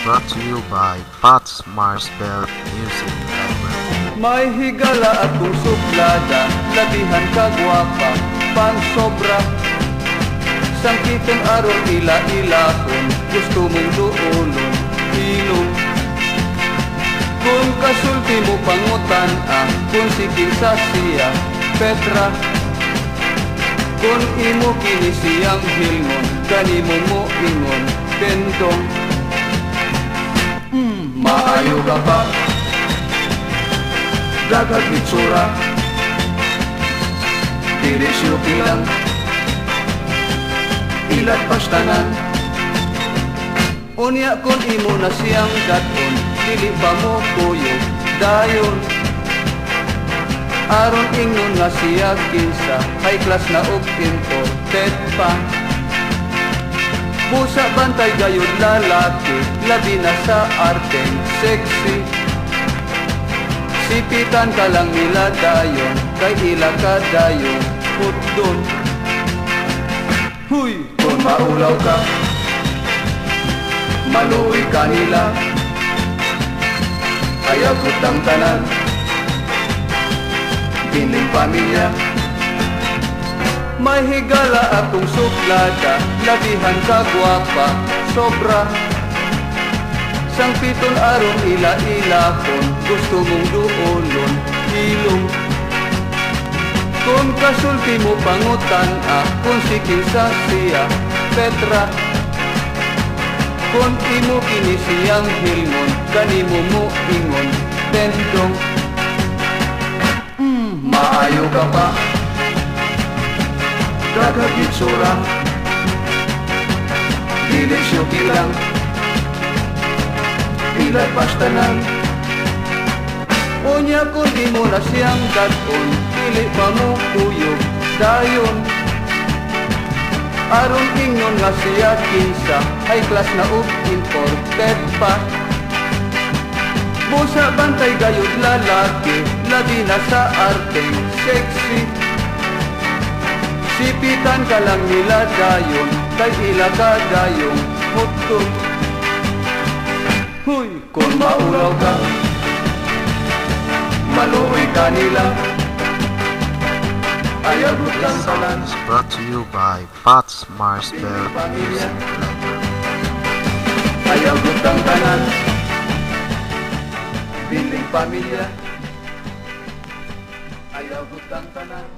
brought to you by Pat's Marsbell Music Library. May higala at kung suplada, labihan ka gwapa, pan sobra. Sangkitan aron ila-ilahon, gusto mong duolon, hilong. Kung kasulti mo pangutan kung sigil sa siya, Petra. Kung imo kini siyang hilngon, kanimo mo ingon, bentong. Maayo ka pa, dagat bitsura, diresyo kilang, ilat pastanan. Unya kung imo na siyang gaton, dili ba mo kuyo, dayon. Aron ingnon nga siya kinsa, high class na og imported pa. Busa bantay gayud lalaki, labi na sa arteng sexy. Sipitan ka lang nila dayon, kay ila ka dayon, hudon. Huy! Kung maulaw ka, maluwi ka nila, ayaw kutang tanan, piling pamilya. May higala akong suplada, labihan ka gwapa, sobra. Sangpiton aron ila-ilahon, gusto mong duolon, hilong. Kung kasulti mo pangutan kung sikil sa siya, Petra. Kung imo kini siyang hilngon, kanimo mo ingon, tendong. Maayo ka pa, dagat gitsura, diresyo kilang, ilat pastanan. Unya kung imo na siyang gaton, dili pa mo kuyog, dayon. Aron ingnon nga siya kinsa, high class na og imported pa. Busa bantay gayud lalaki, labi na sa arteng sexy. Sipitan ka lang nila dayon, kay ila ka dayong hutog. Huy! Kung maulaw ka, maluwi ka nila, ayaw kang tanan. Is brought to you by Pat's Marsbell Music Library. Ayaw kang tanan, piling pamilya, ayaw kang tanan.